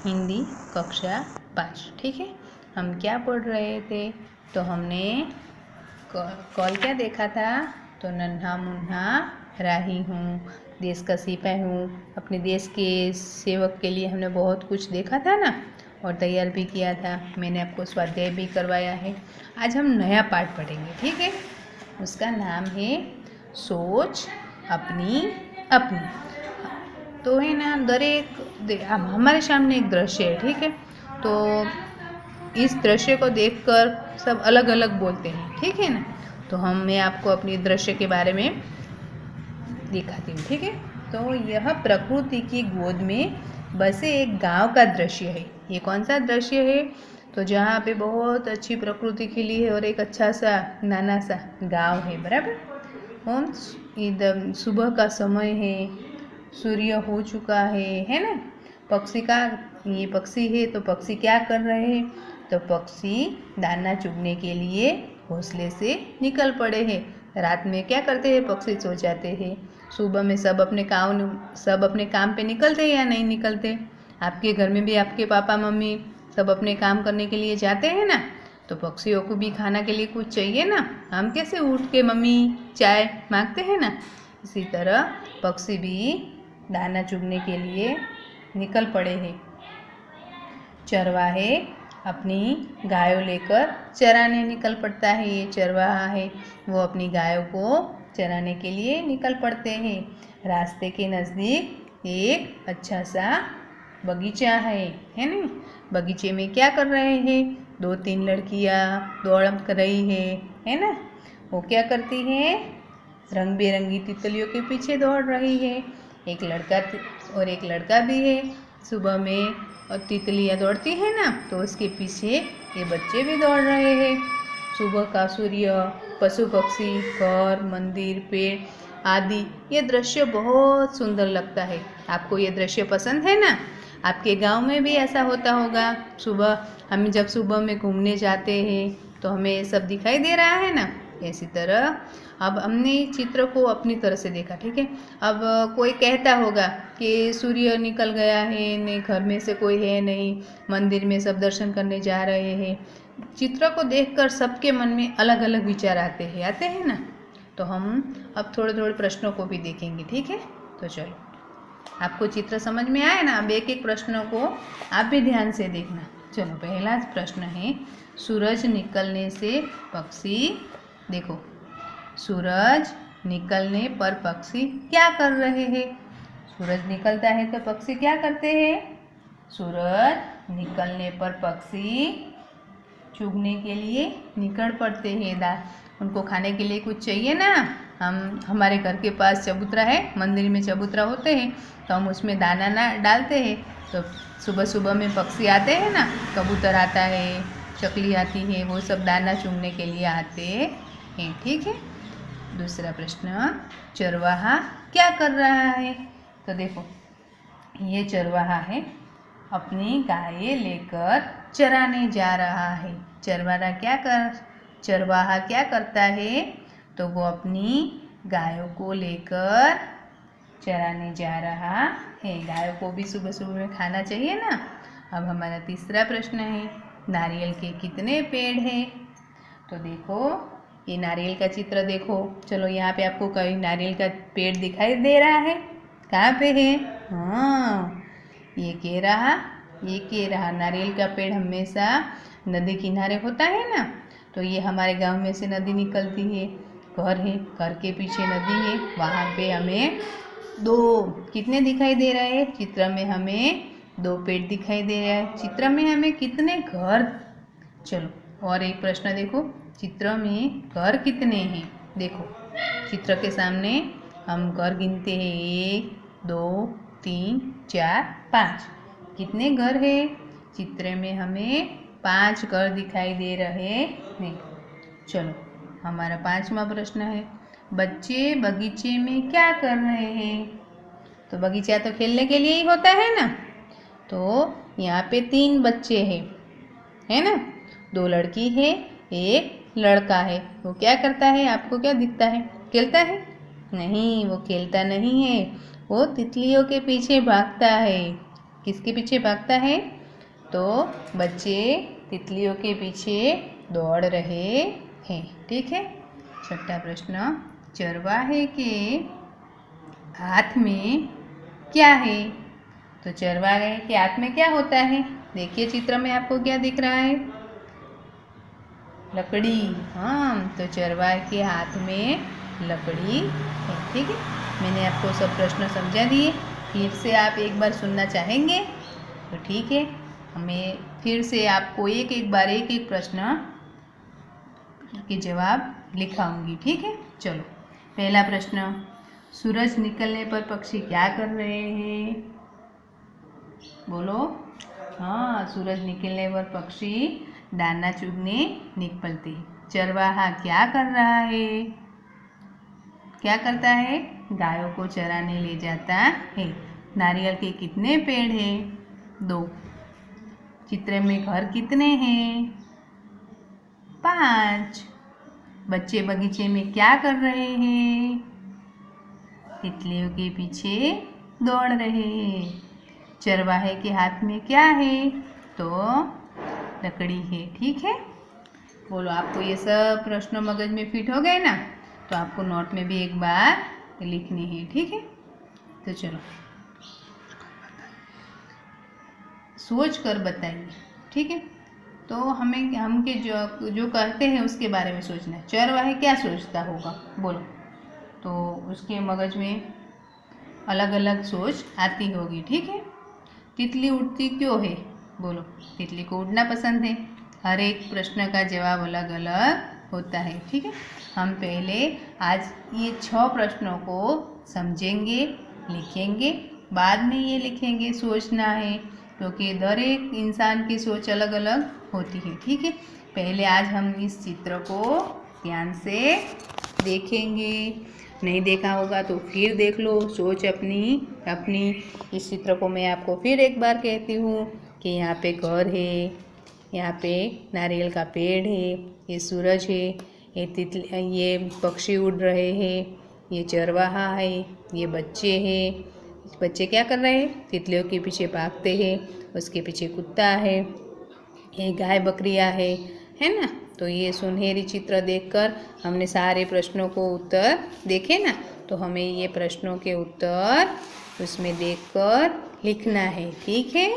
हिंदी कक्षा 5। ठीक है, हम क्या पढ़ रहे थे? तो हमने कल क्या देखा था? तो नन्हा मुन्हा राही हूँ, देश का सिपाही हूँ। अपने देश के सेवक के लिए हमने बहुत कुछ देखा था ना, और तैयार भी किया था। मैंने आपको स्वाध्याय भी करवाया है। आज हम नया पाठ पढ़ेंगे। ठीक है, उसका नाम है सोच अपनी अपनी। तो है ना, हमारे सामने एक दृश्य है। ठीक है, तो इस दृश्य को देखकर सब अलग अलग बोलते हैं। ठीक है ना, तो मैं आपको अपनी दृश्य के बारे में दिखाती हूँ। ठीक है, तो यह प्रकृति की गोद में बसे एक गांव का दृश्य है। ये कौन सा दृश्य है? तो जहाँ पे बहुत अच्छी प्रकृति खिली है और एक अच्छा सा नाना सा गांव है। बराबर। और एकदम सुबह का समय है, सूर्य हो चुका है ना। ये पक्षी है, तो पक्षी क्या कर रहे हैं? तो पक्षी दाना चुगने के लिए घोंसले से निकल पड़े हैं। रात में क्या करते हैं? पक्षी सो जाते हैं। सुबह में सब अपने काम पे निकलते हैं या नहीं निकलते? आपके घर में भी आपके पापा मम्मी सब अपने काम करने के लिए जाते हैं ना, तो पक्षियों को भी खाना के लिए कुछ चाहिए ना। हम कैसे उठ के मम्मी चाय मांगते हैं ना, इसी तरह पक्षी भी दाना चुगने के लिए निकल पड़े हैं। चरवाहे अपनी गायों लेकर चराने निकल पड़ता है। ये चरवाहा है, वो अपनी गायों को चराने के लिए निकल पड़ते हैं। रास्ते के नज़दीक एक अच्छा सा बगीचा है ना। बगीचे में क्या कर रहे हैं? 2-3 लड़कियां दौड़ कर रही है ना। वो क्या करती है? रंग बिरंगी तितलियों के पीछे दौड़ रही है। एक लड़का भी है। सुबह में और तितलियाँ दौड़ती है ना, तो उसके पीछे ये बच्चे भी दौड़ रहे हैं। सुबह का सूर्य, पशु पक्षी, घर, मंदिर, पेड़ आदि, ये दृश्य बहुत सुंदर लगता है। आपको ये दृश्य पसंद है ना? आपके गांव में भी ऐसा होता होगा। हम जब सुबह में घूमने जाते हैं तो हमें ये सब दिखाई दे रहा है ना। इसी तरह अब हमने चित्र को अपनी तरह से देखा। ठीक है, अब कोई कहता होगा कि सूर्य निकल गया है, नहीं घर में से कोई है नहीं, मंदिर में सब दर्शन करने जा रहे हैं। चित्र को देखकर सबके मन में अलग अलग विचार आते हैं ना। तो हम अब थोड़े थोड़े प्रश्नों को भी देखेंगे। ठीक है, तो चलो, आपको चित्र समझ में आए ना? अब एक एक प्रश्नों को आप भी ध्यान से देखना। चलो, पहला प्रश्न है, सूरज निकलने से पक्षी, देखो, सूरज निकलने पर पक्षी क्या कर रहे हैं? सूरज निकलता है तो पक्षी क्या करते हैं? सूरज निकलने पर पक्षी चुगने के लिए निकल पड़ते हैं। उनको खाने के लिए कुछ चाहिए ना। हमारे घर के पास चबूतरा है, मंदिर में चबूतरा होते हैं, तो हम उसमें दाना ना डालते हैं। तो सुबह सुबह में पक्षी आते हैं ना, कबूतर आता है, चकली आती है, वो सब दाना चुगने के लिए आते हैं। ठीक है। दूसरा प्रश्न, चरवाहा क्या कर रहा है? तो देखो, ये चरवाहा है, अपनी गाय लेकर चराने जा रहा है। चरवाहा क्या करता है? तो वो अपनी गायों को लेकर चराने जा रहा है। गायों को भी सुबह सुबह में खाना चाहिए ना। अब हमारा तीसरा प्रश्न है, नारियल के कितने पेड़ हैं? तो देखो, ये नारियल का चित्र देखो। चलो, यहाँ पे आपको कहीं नारियल का पेड़ दिखाई दे रहा है? कहाँ पे है? हाँ, ये कह रहा नारियल का पेड़ हमेशा नदी किनारे होता है ना। तो ये हमारे गांव में से नदी निकलती है, घर के पीछे नदी है। वहाँ पे हमें कितने दिखाई दे रहे हैं? चित्र में हमें 2 पेड़ दिखाई दे रहा है। चित्र में हमें कितने घर? चलो, और एक प्रश्न देखो, चित्र में घर कितने हैं? देखो, चित्र के सामने हम घर गिनते हैं, 1 2 3 4 5। कितने घर है? चित्र में हमें 5 घर दिखाई दे रहे हैं। चलो, हमारा 5वां प्रश्न है, बच्चे बगीचे में क्या कर रहे हैं? तो बगीचा तो खेलने के लिए ही होता है ना। तो यहाँ पे 3 बच्चे हैं, है ना। 2 लड़की है, 1 लड़का है। वो क्या करता है? आपको क्या दिखता है? खेलता है? नहीं, वो खेलता नहीं है, वो तितलियों के पीछे भागता है। किसके पीछे भागता है? तो बच्चे तितलियों के पीछे दौड़ रहे हैं। ठीक है। छठा प्रश्न, चरवाहे के हाथ में क्या है? तो चरवाहे के हाथ में क्या होता है? देखिए चित्र में आपको क्या दिख रहा है? लकड़ी। हाँ, तो चरवाहे के हाथ में लकड़ी है। ठीक है। मैंने आपको सब प्रश्न समझा दिए। फिर से आप एक बार सुनना चाहेंगे तो ठीक है, हमें फिर से आपको एक बार एक प्रश्न के जवाब लिखाऊंगी। ठीक है। चलो, पहला प्रश्न, सूरज निकलने पर पक्षी क्या कर रहे हैं? बोलो। हाँ, सूरज निकलने पर पक्षी दाना चुगने निकलते हैं। चरवाहा क्या कर रहा है? क्या करता है? गायों को चराने ले जाता है। नारियल के कितने पेड़ हैं? 2। चित्र में घर कितने हैं? 5। बच्चे बगीचे में क्या कर रहे हैं? तितलियों के पीछे दौड़ रहे हैं। चरवाहे के हाथ में क्या है? तो लकड़ी है। ठीक है। बोलो, आपको ये सब प्रश्न मगज में फिट हो गए ना? तो आपको नोट में भी एक बार लिखने हैं। ठीक है। तो चलो, सोच कर बताइए। ठीक है। तो हम के जो कहते हैं उसके बारे में सोचना है। चरवाहे क्या सोचता होगा? बोलो। तो उसके मगज में अलग अलग सोच आती होगी। ठीक है। तितली उड़ती क्यों है? बोलो। तितली को उड़ना पसंद है। हर एक प्रश्न का जवाब अलग अलग होता है। ठीक है। हम पहले आज ये 6 प्रश्नों को समझेंगे, लिखेंगे, बाद में ये लिखेंगे। सोचना है क्योंकि हर एक इंसान की सोच अलग अलग होती है। ठीक है। पहले आज हम इस चित्र को ध्यान से देखेंगे। नहीं देखा होगा तो फिर देख लो। सोच अपनी इस चित्र को मैं आपको फिर एक बार कहती हूँ कि यहाँ पे घर है, यहाँ पे नारियल का पेड़ है, ये सूरज है, ये पक्षी उड़ रहे हैं, ये चरवाहा है, ये बच्चे हैं। बच्चे क्या कर रहे हैं? तितलियों के पीछे भागते हैं। उसके पीछे कुत्ता है, ये गाय बकरियाँ है ना? तो ये सुनहरी चित्र देखकर हमने सारे प्रश्नों को उत्तर देखे ना, तो हमें ये प्रश्नों के उत्तर उसमें देखकर लिखना है। ठीक है।